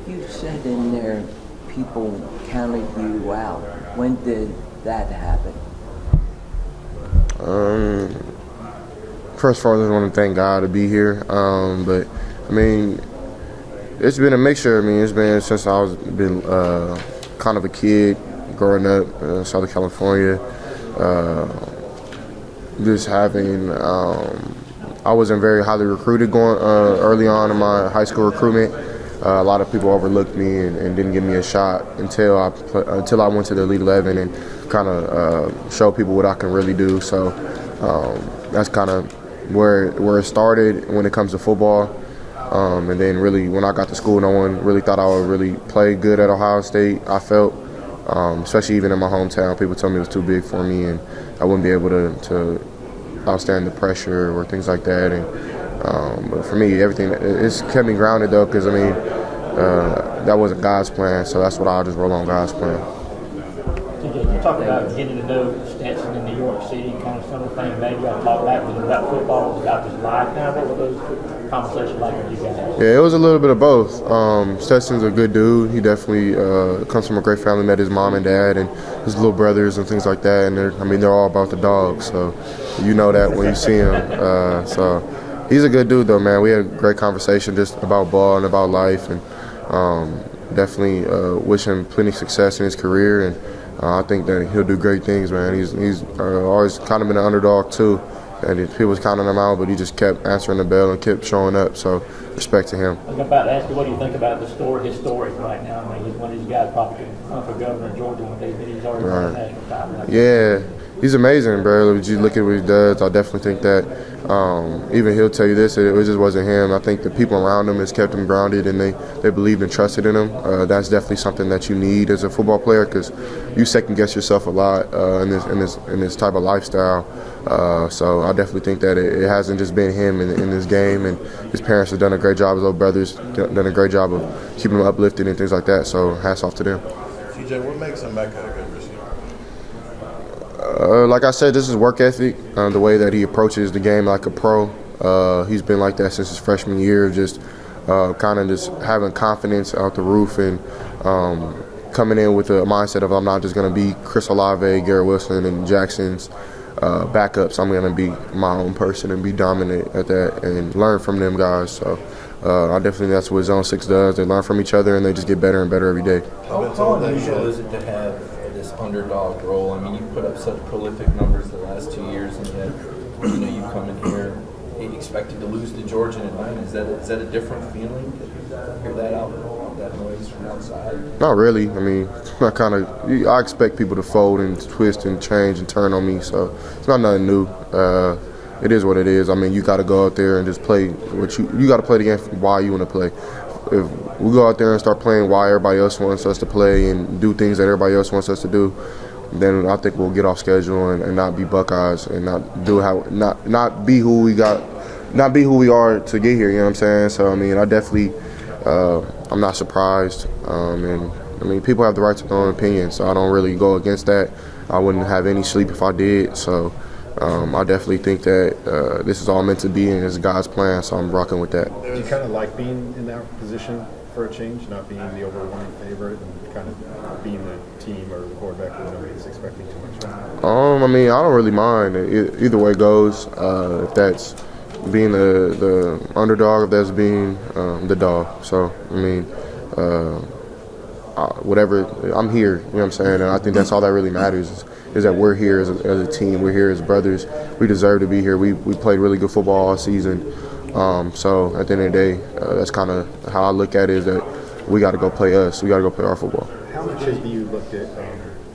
You said in there people counted you out. When did that happen? First of all, I just want to thank God to be here. But I mean, it's been a mixture. I mean, it's been since I was been kind of a kid growing up in Southern California. Just having, I wasn't very highly recruited going early on in my high school recruitment. A lot of people overlooked me and didn't give me a shot until I went to the Elite 11 and kind of showed people what I can really do. So that's kind of where it started when it comes to football. And then really when I got to school, no one really thought I would really play good at Ohio State, I felt. Especially even in my hometown, people told me it was too big for me and I wouldn't be able to outstand the pressure or things like that. And but for me, everything it's kept me grounded though, because I mean that wasn't God's plan, so that's what I'll just roll on God's plan. You talk about getting to know Stetson in New York City, kind of some of the things maybe y'all talk back with him about football, about his life. Now, what were those conversations like with you guys? Yeah, it was a little bit of both. Stetson's a good dude. He definitely comes from a great family. Met his mom and dad and his little brothers and things like that. And they're all about the dogs, so you know that when you see him. So he's a good dude though, man. We had a great conversation just about ball and about life, and definitely wish him plenty of success in his career. And I think that he'll do great things, man. He's always kind of been an underdog too, and people was counting him out, but he just kept answering the bell and kept showing up. So respect to him. I'm about to ask you, what do you think about his story right now? I mean, he's one of these guys probably could run for governor of Georgia one day, but he's already won a national title. Yeah, he's amazing, bro. You look at what he does. I definitely think that even he'll tell you this, it just wasn't him. I think the people around him has kept him grounded, and they believed and trusted in him. That's definitely something that you need as a football player, because you second guess yourself a lot in this type of lifestyle. So I definitely think that it hasn't just been him in this game, and his parents have done a great job. His little brothers done a great job of keeping him uplifted and things like that. So hats off to them. CJ, what makes him back a good receiver? Like I said, this is work ethic, the way that he approaches the game like a pro. He's been like that since his freshman year, just kind of just having confidence out the roof and coming in with a mindset of I'm not just going to be Chris Olave, Garrett Wilson, and Jackson's backups. I'm going to be my own person and be dominant at that and learn from them guys. So I definitely that's what Zone 6 does. They learn from each other and they just get better and better every day. How unusual is it to have this underdog role? I mean, you put up such prolific numbers the last 2 years, and yet you come in here expected to lose to Georgia in Atlanta. Is that a different feeling? To hear that out, that noise from outside? Not really. I mean, I expect people to fold and twist and change and turn on me, so it's not nothing new. It is what it is. I mean, you got to go out there and just play what you got to play the game why you want to play. If we go out there and start playing why everybody else wants us to play and do things that everybody else wants us to do, then I think we'll get off schedule and not be Buckeyes and not be who we are to get here. You know what I'm saying? So I mean, I definitely I'm not surprised. And I mean, people have the right to their own opinion, so I don't really go against that. I wouldn't have any sleep if I did. So I definitely think that this is all meant to be and it's God's plan. So I'm rocking with that. Do you kind of like being in that position for a change, not being the overwhelming favorite and kind of being the team or the quarterback who nobody's expecting too much from? I mean, I don't really mind. Either way it goes. If that's being the underdog, if that's being the dog. So, I mean, whatever, I'm here, you know what I'm saying? And I think that's all that really matters is that we're here as a team. We're here as brothers. We deserve to be here. We played really good football all season. So at the end of the day, that's kind of how I look at it, is that we got to go play us. We got to go play our football. How much have you looked at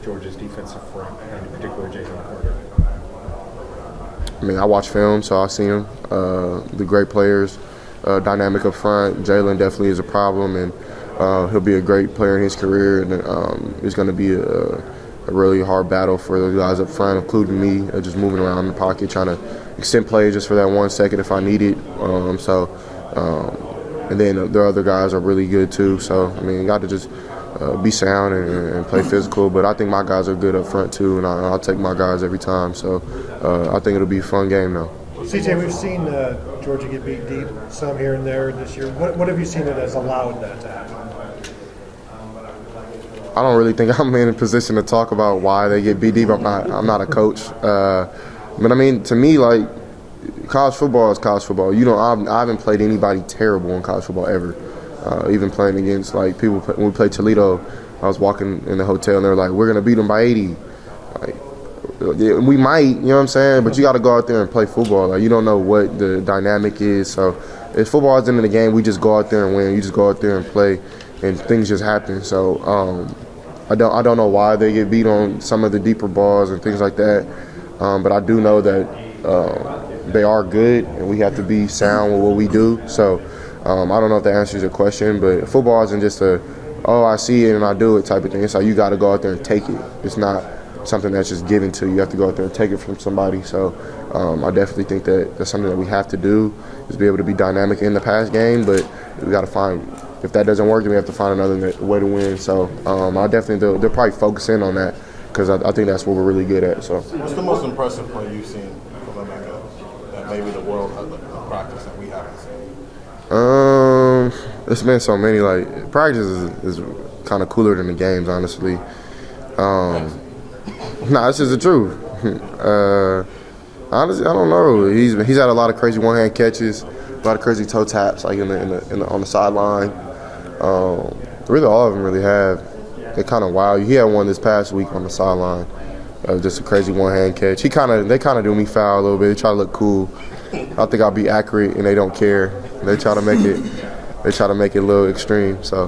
Georgia's defensive front, and in particular Jalen Carter? I mean, I watch film, so I see him. The great players, dynamic up front. Jalen definitely is a problem, and he'll be a great player in his career. And it's going to be a really hard battle for the guys up front, including me, just moving around in the pocket, trying to extend plays just for that 1 second if I need it. And then the other guys are really good too. So, I mean, you got to just be sound and play physical. But I think my guys are good up front too, and I'll take my guys every time. So I think it'll be a fun game though. CJ, we've seen Georgia get beat deep some here and there this year. What have you seen that has allowed that to happen? I don't really think I'm in a position to talk about why they get beat deep. I'm not a coach. But I mean, to me, like, college football is college football. I haven't played anybody terrible in college football ever. Even playing against, like, people when we played Toledo, I was walking in the hotel and they were like, "We're gonna beat them by 80." Like, yeah, we might, you know what I'm saying? But you got to go out there and play football. Like, you don't know what the dynamic is. So if football is into the game, we just go out there and win. You just go out there and play, and things just happen. So I don't know why they get beat on some of the deeper balls and things like that. But I do know that they are good, and we have to be sound with what we do. So I don't know if that answers your question, but football isn't just I see it and I do it type of thing. It's like you got to go out there and take it. It's not something that's just given to you. You have to go out there and take it from somebody. So I definitely think that that's something that we have to do, is be able to be dynamic in the pass game. But we got to find, if that doesn't work, then we have to find another way to win. So I definitely they'll probably focus in on that, because I think that's what we're really good at. So What's the most impressive play you've seen from Emeka that maybe the world has practice that we haven't seen? It's been so many. Like, practice is kind of cooler than the games, honestly. Nah, this is the truth. Honestly, I don't know. He's had a lot of crazy one-hand catches, a lot of crazy toe taps, like on the sideline. Really, all of them really have. They're kind of wild. He had one this past week on the sideline. Just a crazy one-hand catch. They kind of do me foul a little bit. They try to look cool. I think I'll be accurate, and they don't care. They try to make it. They try to make it a little extreme. So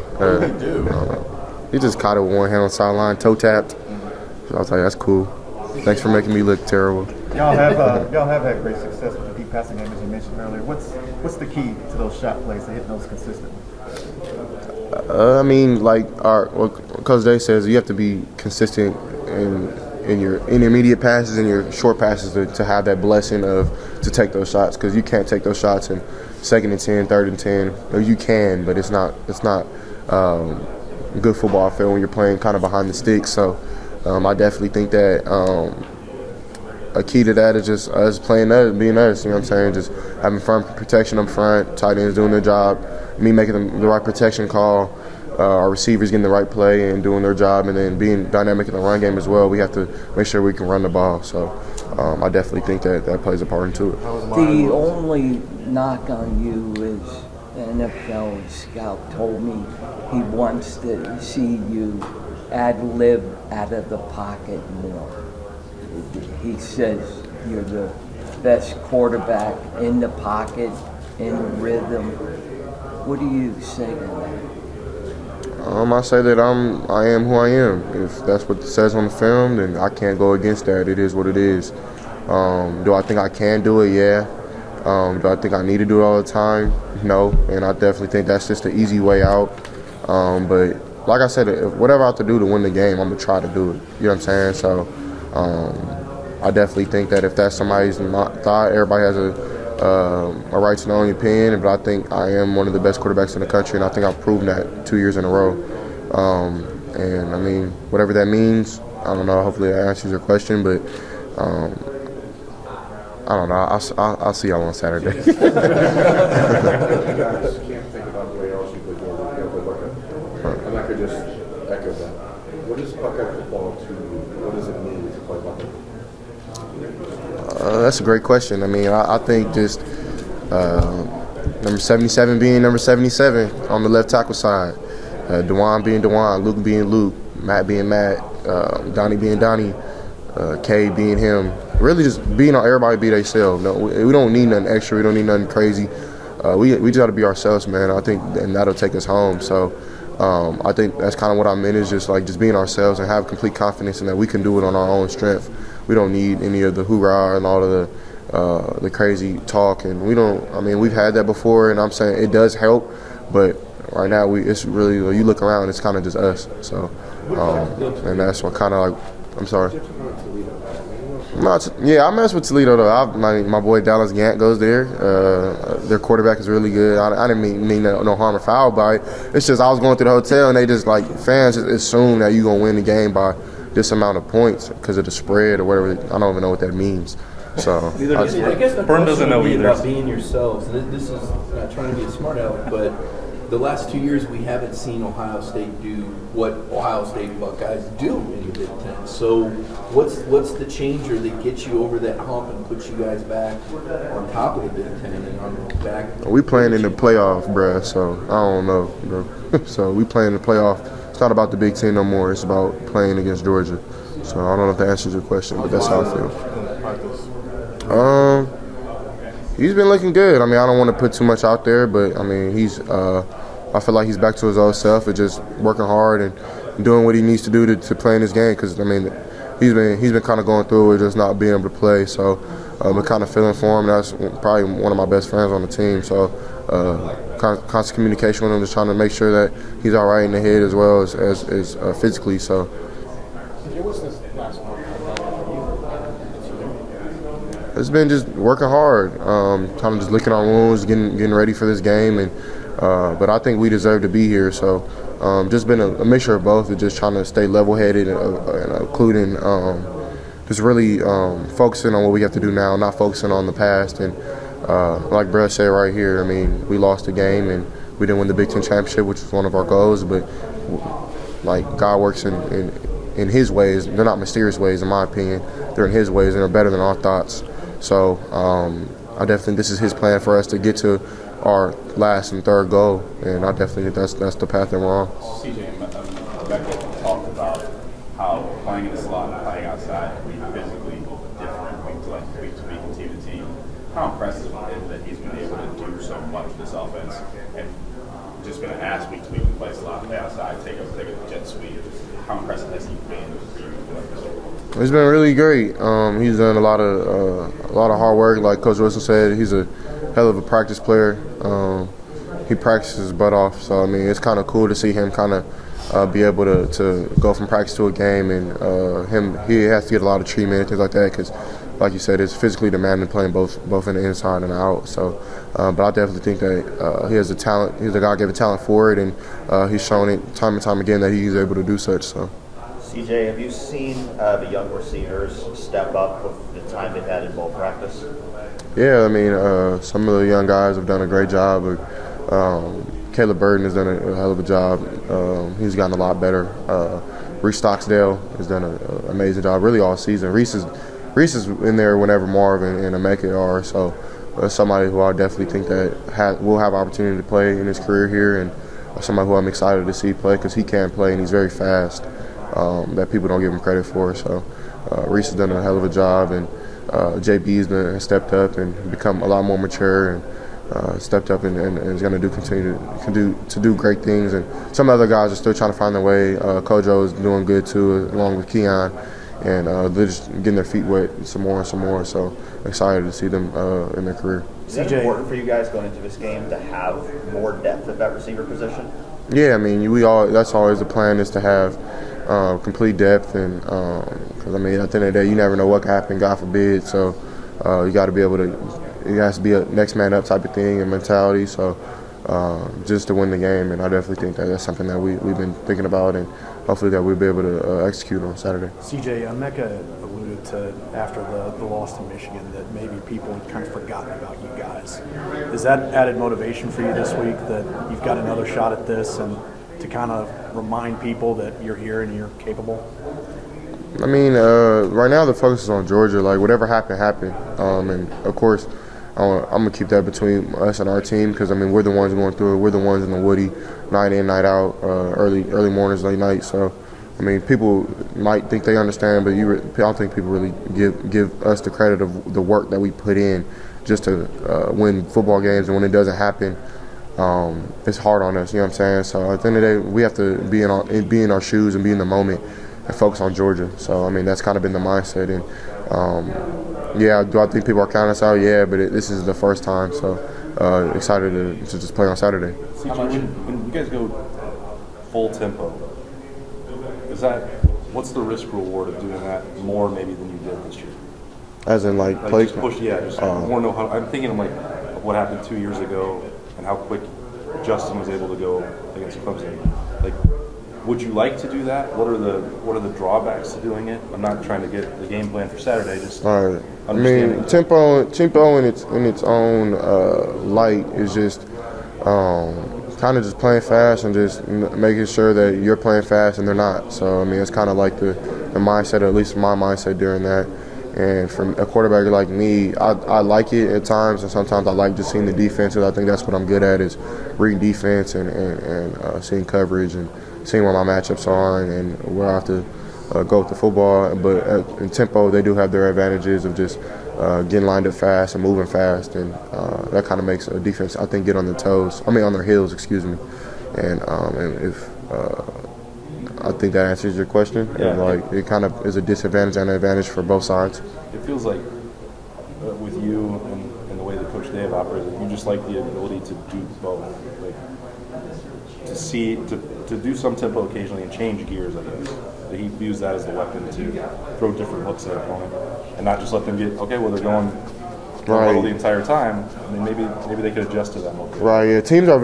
he just caught it with one hand on the sideline, toe tapped. So I was like, that's cool. Thanks for making me look terrible. Y'all have had great success with the deep passing game, as you mentioned earlier. What's the key to those shot plays, to hitting those consistently? I mean, like what Coach Day says, you have to be consistent in your intermediate passes and your short passes to have that blessing to take those shots, because you can't take those shots in 2nd and 10, 3rd and 10. Or you can, but it's not good football field when you're playing kind of behind the sticks. So I definitely think that a key to that is just us playing us, being us. You know what I'm saying? Just having front protection up front, tight ends doing their job, me making the right protection call, our receivers getting the right play and doing their job, and then being dynamic in the run game as well. We have to make sure we can run the ball. So I definitely think that plays a part into it. The only knock on you is the NFL scout told me he wants to see you ad-lib out of the pocket more. He says you're the best quarterback in the pocket, in rhythm. What do you say to that? I say that I am who I am. If that's what it says on the film, then I can't go against that. It is what it is. Do I think I can do it? Yeah. Do I think I need to do it all the time? No. And I definitely think that's just the easy way out. But like I said, if whatever I have to do to win the game, I'm going to try to do it. You know what I'm saying? So I definitely think that if that's somebody's thought, everybody has a right to their own opinion, but I think I am one of the best quarterbacks in the country, and I think I've proven that 2 years in a row. And I mean, whatever that means, I don't know. Hopefully that answers your question, but I don't know. I'll see y'all on Saturday. You guys can't think about the way else you play Buckeye. And I could just echo that. What is Buckeye football to you? What does it mean to play Buckeye? That's a great question. I mean, I think just number 77 being number 77 on the left tackle side, DeJuan being DeJuan, Luke being Luke, Matt being Matt, Donnie being Donnie, K being him. Really just being on everybody be themselves. No, we don't need nothing extra. We don't need nothing crazy. We just got to be ourselves, man. I think, and that'll take us home. So I think that's kind of what I meant, is just being ourselves and have complete confidence in that we can do it on our own strength. We don't need any of the hoorah and all of the crazy talk, and we don't. I mean, we've had that before, and I'm saying it does help, but right now it's really, you look around, it's kind of just us. So, and that's what kind of like. I'm sorry. I mess with Toledo though. My boy Dallas Gant goes there. Their quarterback is really good. I didn't mean no harm or foul by it. It's just I was going through the hotel and they just fans just assume that you're gonna win the game by this amount of points because of the spread or whatever. I don't even know what that means. So I guess the Burn doesn't know question would be either. about being yourselves. This is not trying to be a smart aleck, but the last 2 years we haven't seen Ohio State do what Ohio State Buckeyes do in the Big Ten. So what's the changer that gets you over that hump and puts you guys back on top of the Big Ten and on back? We playing in the playoff, bruh, so I don't know, bro. So we playing in the playoff. It's not about the Big Ten no more. It's about playing against Georgia. So I don't know if that answers your question, but that's how I feel. He's been looking good. I mean, I don't want to put too much out there, but I mean, I feel like he's back to his old self and just working hard and doing what he needs to do to play in this game. Because I mean, he's been kind of going through it, just not being able to play. So we're kind of feeling for him. That's probably one of my best friends on the team. So constant communication with him, just trying to make sure that he's all right in the head as well as physically. So. It's been just working hard, kind of just licking our wounds, getting ready for this game, and but I think we deserve to be here. So just been a mixture of both, and just trying to stay level-headed and including just really focusing on what we have to do now, not focusing on the past. And like Brett said right here, I mean, we lost the game and we didn't win the Big Ten championship, which was one of our goals. But like God works in His ways. They're not mysterious ways, in my opinion. They're in His ways, and they're better than our thoughts. So I definitely think this is His plan for us to get to our last and third goal, and I definitely think that's the path that we're on. CJ, Becca talked about how playing in the slot and playing outside can be physically different week to week to week and team to team. How impressive is it that he's been able to do so much with this offense and just been asked week to week to play slot, play outside, take a jet sweep? How impressive has he been for you? It's been really great. He's done a lot of hard work. Like Coach Wilson said, he's a hell of a practice player. He practices his butt off. So I mean, it's kind of cool to see him kind of be able to go from practice to a game, and he has to get a lot of treatment and things like that because, like you said, it's physically demanding playing both in the inside and the out. So, but I definitely think that he has a talent. He's a God-given talent for it, and he's shown it time and time again that he's able to do such. So. CJ, have you seen the young receivers step up with the time they've had in bowl practice? Yeah, I mean, some of the young guys have done a great job. Caleb Burden has done a hell of a job. He's gotten a lot better. Reese Stocksdale has done an amazing job really all season. Reese is in there whenever Marvin and Emeka are. So somebody who I definitely think that will have opportunity to play in his career here, and somebody who I'm excited to see play because he can play and he's very fast. That people don't give him credit for. So Reese has done a hell of a job, and JB has stepped up and become a lot more mature and stepped up and is going to continue to do great things. And some other guys are still trying to find their way. Kojo is doing good too, along with Keon, and they're just getting their feet wet some more and some more. So excited to see them in their career. Is it important for you guys going into this game to have more depth at that receiver position? Yeah, I mean, that's always the plan, is to have complete depth, and because I mean, at the end of the day, you never know what can happen, God forbid. So you got to be able to. It has to be a next man up type of thing and mentality. So just to win the game, and I definitely think that that's something that we've been thinking about, and hopefully that we'll be able to execute on Saturday. CJ, Emeka alluded to after the loss to Michigan that maybe people had kind of forgotten about you guys. Is that added motivation for you this week that you've got another shot at this, and to kind of remind people that you're here and you're capable? I mean, right now the focus is on Georgia. Like, whatever happened. And, of course, I'm going to keep that between us and our team because, I mean, we're the ones going through it. We're the ones in the Woody, night in, night out, early mornings, late nights. So, I mean, people might think they understand, but I don't think people really give us the credit of the work that we put in just to win football games. And when it doesn't happen, it's hard on us, you know what I'm saying? So at the end of the day, we have to be in our shoes and be in the moment and focus on Georgia. So, I mean, that's kind of been the mindset. And, yeah, do I think people are counting us out? Yeah, but this is the first time. So excited to just play on Saturday. CJ, when you guys go full tempo, what's the risk reward of doing that more maybe than you did this year? As in, like play? Just push, yeah. I want to know how. I'm thinking of what happened 2 years ago and how quick Justin was able to go against Clemson. Like, would you like to do that? What are the drawbacks to doing it? I'm not trying to get the game plan for Saturday. Just all right. I mean, tempo in its own light is just kind of just playing fast and just making sure that you're playing fast and they're not. So, I mean, it's kind of like the mindset, or at least my mindset during that. And from a quarterback like me, I like it at times, and sometimes I like just seeing the defenses. I think that's what I'm good at, is reading defense and seeing coverage and seeing where my matchups are and where I have to go with the football. But in tempo, they do have their advantages of just getting lined up fast and moving fast, and that kind of makes a defense, I think, get on their heels, excuse me. And if I think that answers your question. Yeah. Like, it kind of is a disadvantage and an advantage for both sides. It feels like with you and the way that Coach Dave operates, you just like the ability to do both. Like, to do some tempo occasionally and change gears, I guess. That he views that as the weapon to throw different looks at opponent and not just let them get, okay, well, they're going Right. the entire time. I mean, maybe they could adjust to that more. Right, yeah. Teams are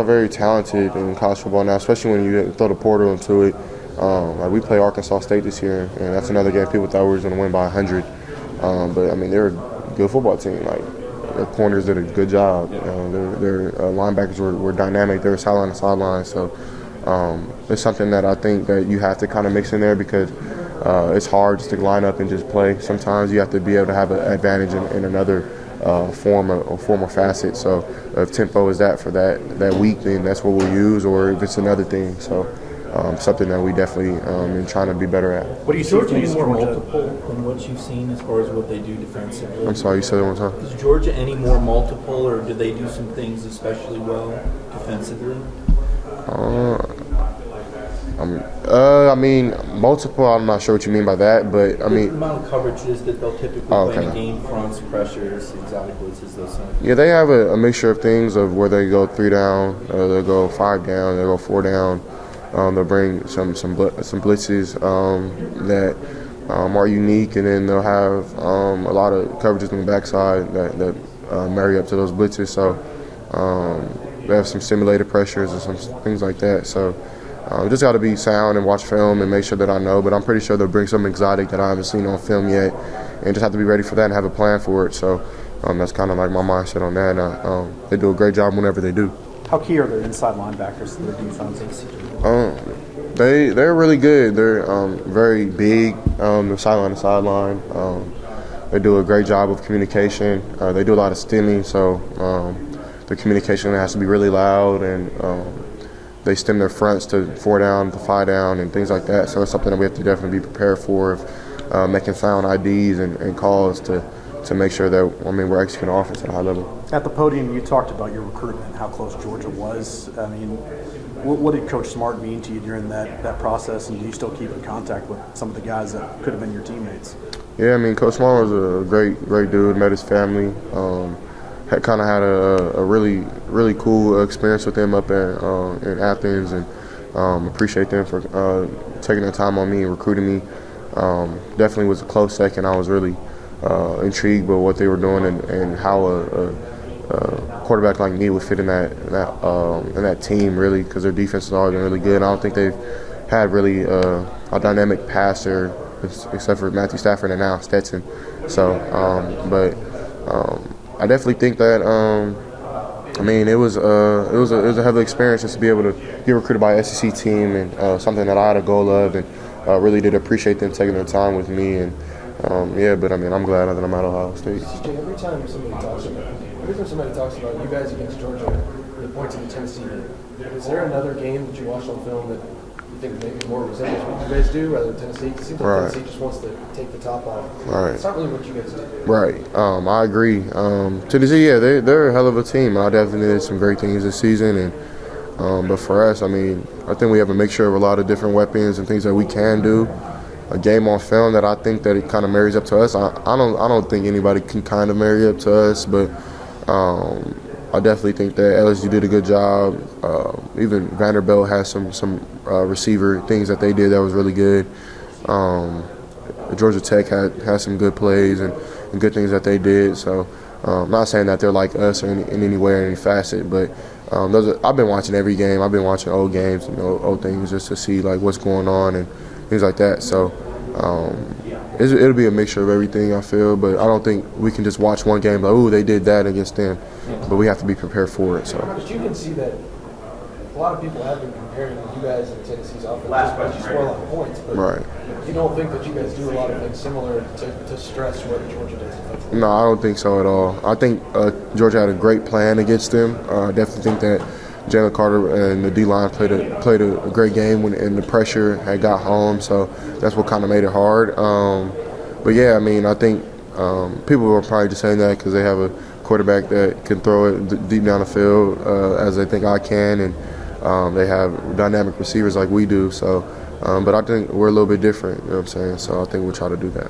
very talented in college football now, especially when you throw the portal into it. Like, we play Arkansas State this year, and that's another game people thought we were going to win by 100. But I mean, they're a good football team. Like, their corners did a good job. Their linebackers were dynamic. They were sideline to sideline. So it's something that I think that you have to kind of mix in there, because it's hard just to line up and just play. Sometimes you have to be able to have an advantage in another form or facet. So if tempo is that for that week, then that's what we'll use, or if it's another thing. So something that we definitely been trying to be better at. What do you see Georgia from any East more Georgia? multiple than what you've seen as far as what they do defensively? I'm sorry, you said that one time? Is Georgia any more multiple, or do they do some things especially well defensively? I mean, multiple, I'm not sure what you mean by that, but I The mean, amount of coverages that they'll typically play in a game, fronts, pressures, exotic blitzes, those things. yeah, they have a mixture of things of where they go 3 down, they'll go 5 down, they'll go 4 down. They'll bring some blitzes that are unique, and then they'll have a lot of coverages on the backside that marry up to those blitzes. So they have some simulated pressures and some things like that. So just got to be sound and watch film and make sure that I know. But I'm pretty sure they'll bring something exotic that I haven't seen on film yet, and just have to be ready for that and have a plan for it. So that's kind of like my mindset on that. They do a great job whenever they do. How key are their inside linebackers to their defense? They're really good. They're very big, sideline to sideline. They do a great job of communication. They do a lot of stemming, so the communication has to be really loud, and they stem their fronts to 4 down, to 5 down, and things like that. So it's something that we have to definitely be prepared for, making sound IDs and calls to make sure that, I mean, we're executing offense at a high level. At the podium, you talked about your recruitment, how close Georgia was. I mean, what did Coach Smart mean to you during that process, and do you still keep in contact with some of the guys that could have been your teammates? Yeah, I mean, Coach Smart was a great dude. Met his family. Had a really cool experience with them up in Athens, and appreciate them for taking their time on me and recruiting me. Definitely was a close second. I was really intrigued by what they were doing and how a quarterback like me would fit in that team, really, because their defense has always been really good. I don't think they've had really a dynamic passer except for Matthew Stafford and now Stetson. So, I definitely think that I mean, it was a heavy experience just to be able to get recruited by an SEC team, and something that I had a goal of, and really did appreciate them taking their time with me. And but I mean, I'm glad that I'm at Ohio State. CJ, every time somebody talks about you guys against Georgia, they point to the Tennessee game. Is there another game that you watched on film that you think maybe more resembles what you guys do rather than Tennessee? It seems like Tennessee just wants to take the top off. Right. It's not really what you guys do. Right. I agree. Tennessee, yeah, they're a hell of a team. I definitely did some great things this season, and but for us, I mean, I think we have a mixture of a lot of different weapons and things that we can do. A game on film that I think that it kind of marries up to us. I don't think anybody can kind of marry up to us, but I definitely think that LSU did a good job. Even Vanderbilt has some receiver things that they did that was really good. Georgia Tech had some good plays and good things that they did. So I'm not saying that they're like us in any way or any facet, but I've been watching every game. I've been watching old games and old things just to see like what's going on and things like that. So it'll be a mixture of everything, I feel, but I don't think we can just watch one game like, oh, they did that against them. But we have to be prepared for it. So. But you can see that a lot of people have been comparing you guys and Tennessee's offense just because you score a lot of points. But Right. you don't think that you guys do a lot of things similar to stress what Georgia does defensively? No, I don't think so at all. I think Georgia had a great plan against them. I definitely think that Jalen Carter and the D-line played a great game and the pressure had got home, so that's what kind of made it hard. But yeah, I mean, I think people were probably just saying that because they have a quarterback that can throw it deep down the field as they think I can, and they have dynamic receivers like we do. So, but I think we're a little bit different, you know what I'm saying? So I think we'll try to do that.